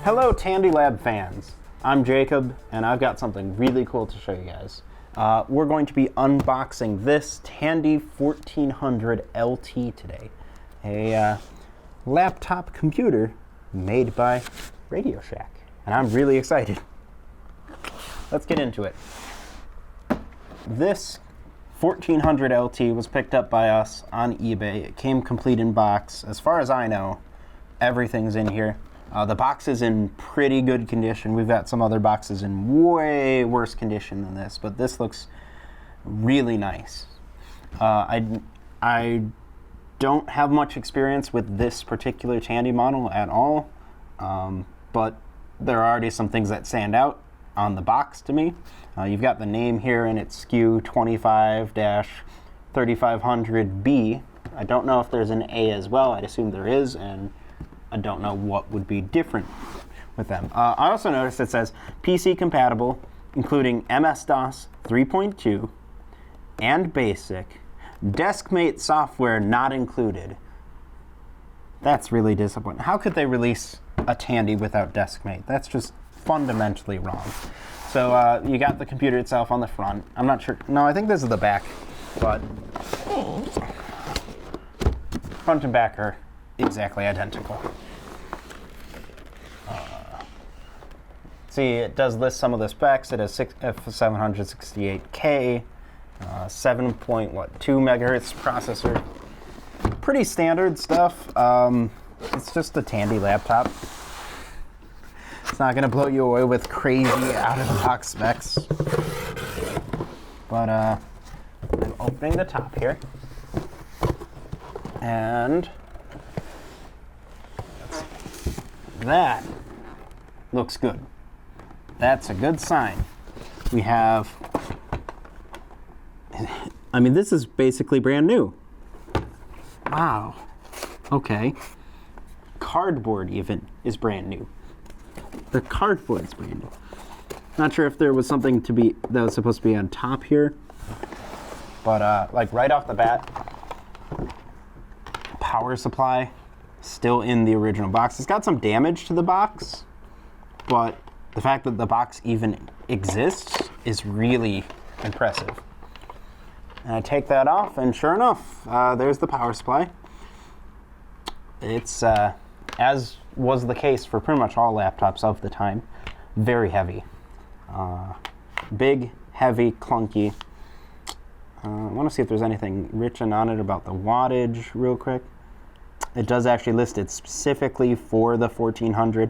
Hello Tandy Lab fans, I'm Jacob and I've got something really cool to show you guys. We're going to be unboxing this Tandy 1400 LT today, a laptop computer made by Radio Shack, and I'm really excited. Let's get into it. This 1400 LT was picked up by us on eBay. It came complete in box. As far as I know, everything's in here. The box is in pretty good condition. We've got some other boxes in way worse condition than this, but this looks really nice. I don't have much experience with this particular Tandy model at all, but there are already some things that stand out on the box to me. You've got the name here, and it's SKU 25-3500B. I don't know if there's an A as well. I'd assume there is, and I don't know what would be different with them. I also noticed it says PC compatible, including MS-DOS 3.2 and BASIC. DeskMate software not included. That's really disappointing. How could they release a Tandy without DeskMate? That's just fundamentally wrong. So you got the computer itself on the front. I'm not sure. No, I think this is the back, but front and back are exactly identical. See, it does list some of the specs. It has 768K, 7.2 megahertz processor. Pretty standard stuff. It's just a Tandy laptop. It's not going to blow you away with crazy out-of-the-box specs. But I'm opening the top here, and that looks good. That's a good sign. We have, I mean, this is basically brand new. Wow. Okay. Cardboard even is brand new. The cardboard's brand new. Not sure if there was something that was supposed to be on top here, but like right off the bat, power supply still in the original box. It's got some damage to the box, but the fact that the box even exists is really impressive. And I take that off, and sure enough, there's the power supply. It's, as was the case for pretty much all laptops of the time, very heavy. Big, heavy, clunky. I want to see if there's anything written on it about the wattage real quick. It does actually list it specifically for the 1400,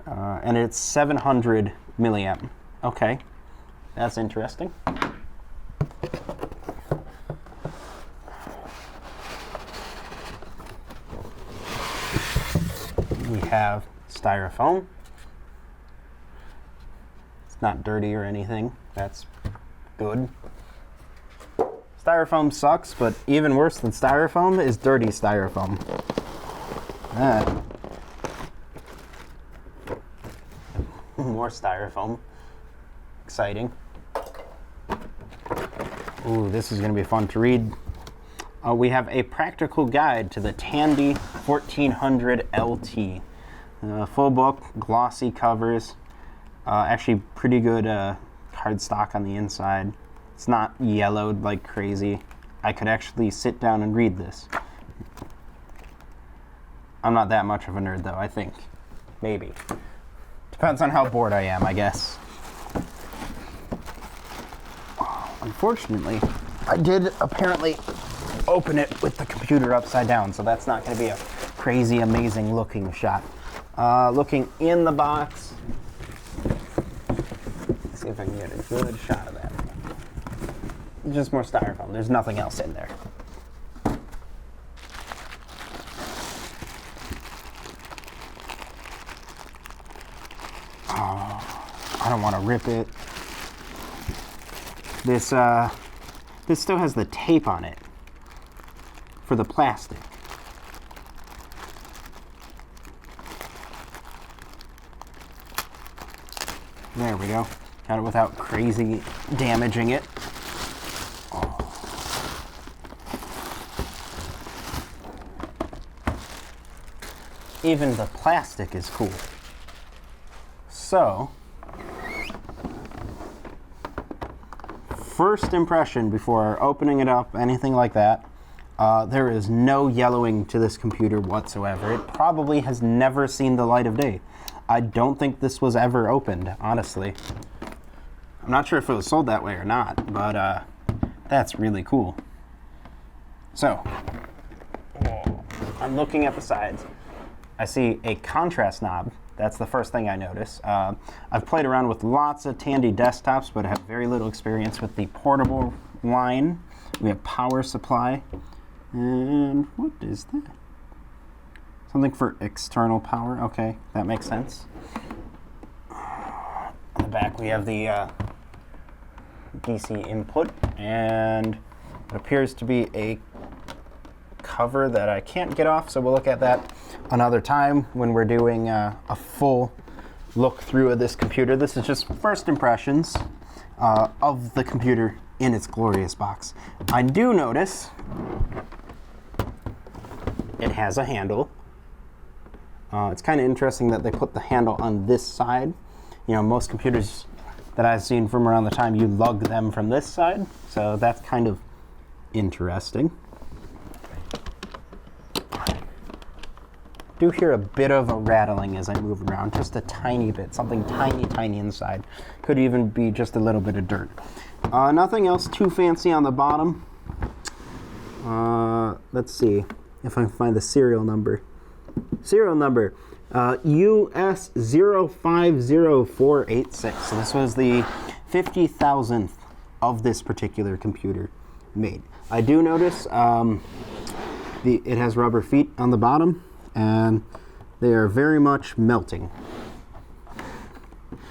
and it's 700 milliamp. Okay, that's interesting. We have styrofoam. It's not dirty or anything. That's good. Styrofoam sucks, but even worse than styrofoam is dirty styrofoam. More styrofoam. Exciting. Ooh, this is going to be fun to read. We have a practical guide to the Tandy 1400 LT. Full book, glossy covers. Actually pretty good cardstock on the inside. It's not yellowed like crazy. I could actually sit down and read this. I'm not that much of a nerd though, I think. Maybe. Depends on how bored I am, I guess. Unfortunately, I did apparently open it with the computer upside down, so that's not going to be a crazy, amazing looking shot. Looking in the box. Let's see if I can get a good shot of that. Just more styrofoam. There's nothing else in there. Oh, I don't want to rip it. This still has the tape on it for the plastic. There we go. Got it without crazy damaging it. Even the plastic is cool. So, first impression before opening it up, anything like that, there is no yellowing to this computer whatsoever. It probably has never seen the light of day. I don't think this was ever opened, honestly. I'm not sure if it was sold that way or not, but that's really cool. So, I'm looking at the sides. I see a contrast knob. That's the first thing I notice. I've played around with lots of Tandy desktops, but I have very little experience with the portable line. We have power supply. And what is that? Something for external power. Okay, that makes sense. On the back we have the DC input, and it appears to be a cover that I can't get off, so we'll look at that another time when we're doing a full look through of this computer. This is just first impressions of the computer in its glorious box. I do notice it has a handle. It's kind of interesting that they put the handle on this side. You know, most computers that I've seen from around the time, you lug them from this side, so that's kind of interesting. I do hear a bit of a rattling as I move around, just a tiny bit, something tiny inside. Could even be just a little bit of dirt. Nothing else too fancy on the bottom. Let's see if I can find the serial number. Serial number, US 050486. So this was the 50,000th of this particular computer made. I do notice it has rubber feet on the bottom, and they are very much melting.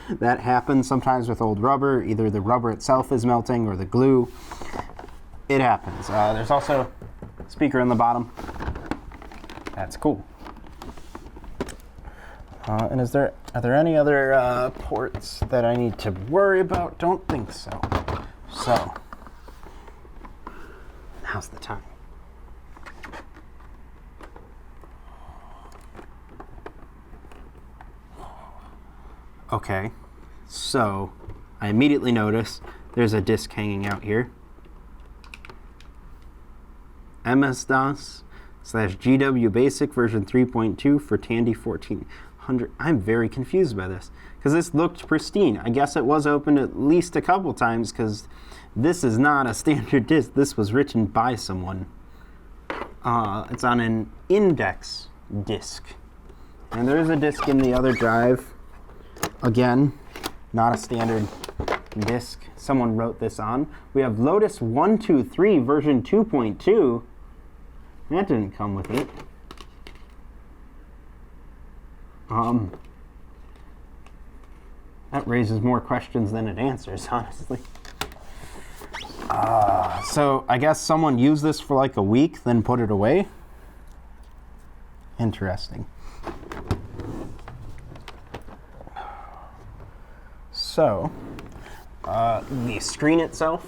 That happens sometimes with old rubber. Either the rubber itself is melting or the glue. It happens. There's also a speaker on the bottom. That's cool. And are there any other ports that I need to worry about? Don't think so. So, now's the time. Okay, so I immediately notice there's a disk hanging out here. MS-DOS/GW Basic version 3.2 for Tandy 1400. I'm very confused by this because this looked pristine. I guess it was opened at least a couple times because this is not a standard disk. This was written by someone. It's on an index disk. And there is a disk in the other drive. Again, not a standard disk. Someone wrote this on. We have Lotus 123 version 2.2. That didn't come with it. That raises more questions than it answers, honestly. So I guess someone used this for like a week, then put it away. Interesting. So, the screen itself,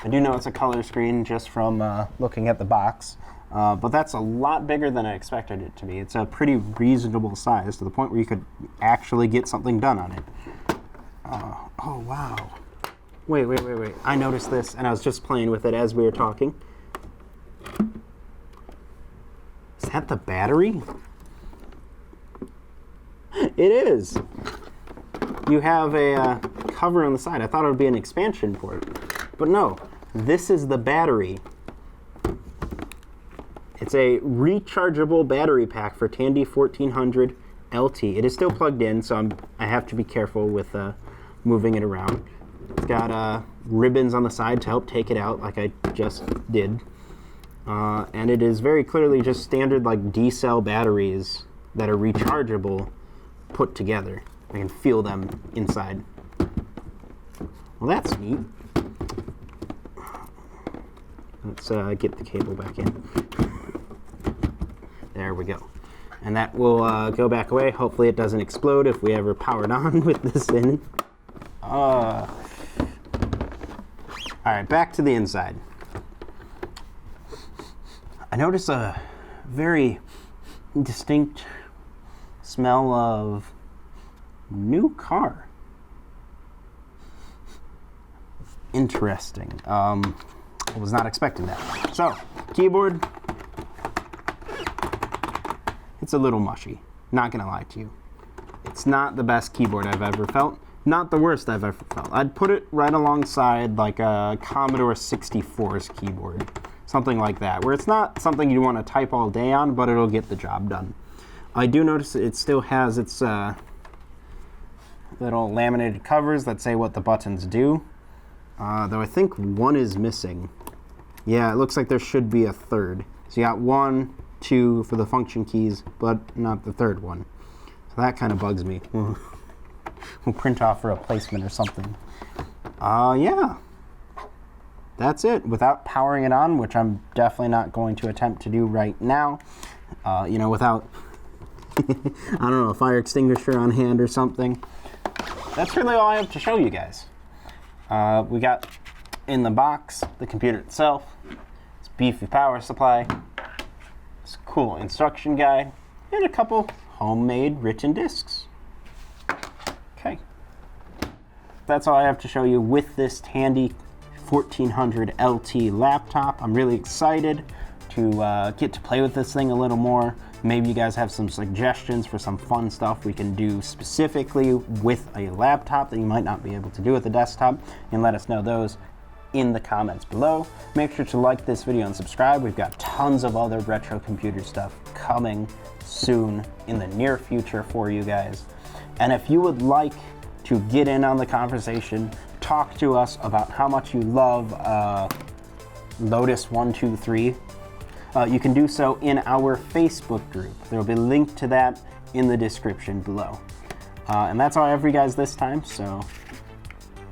I do know it's a color screen just from looking at the box, but that's a lot bigger than I expected it to be. It's a pretty reasonable size to the point where you could actually get something done on it. Oh, wow. Wait. I noticed this, and I was just playing with it as we were talking. Is that the battery? It is. You have a cover on the side. I thought it would be an expansion port, but no, this is the battery. It's a rechargeable battery pack for Tandy 1400 LT. It is still plugged in, so I have to be careful with moving it around. It's got ribbons on the side to help take it out like I just did. And it is very clearly just standard like D-cell batteries that are rechargeable put together. I can feel them inside. Well, that's neat. Let's get the cable back in. There we go. And that will go back away. Hopefully it doesn't explode if we ever power it on with this in. All right, back to the inside. I notice a very distinct smell of New car. Interesting. I was not expecting that. So, keyboard. It's a little mushy. Not gonna lie to you. It's not the best keyboard I've ever felt. Not the worst I've ever felt. I'd put it right alongside like a Commodore 64's keyboard. Something like that, where it's not something you want to type all day on, but it'll get the job done. I do notice it still has its little laminated covers that say what the buttons do, though I think one is missing. Yeah, it looks like there should be a third. So you got 1, 2 for the function keys, but not the third one. So that kind of bugs me. We'll print off a replacement or something. Yeah. That's it. Without powering it on, which I'm definitely not going to attempt to do right now. You know, without, I don't know, a fire extinguisher on hand or something. That's really all I have to show you guys. We got in the box the computer itself, this beefy power supply, this cool instruction guide, and a couple homemade written discs. Okay. That's all I have to show you with this Tandy 1400 LT laptop. I'm really excited to get to play with this thing a little more. Maybe you guys have some suggestions for some fun stuff we can do specifically with a laptop that you might not be able to do with a desktop, and let us know those in the comments below. Make sure to like this video and subscribe. We've got tons of other retro computer stuff coming soon in the near future for you guys. And if you would like to get in on the conversation, talk to us about how much you love Lotus 123, you can do so in our Facebook group. There will be a link to that in the description below. And that's all I have for you guys this time, so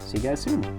see you guys soon.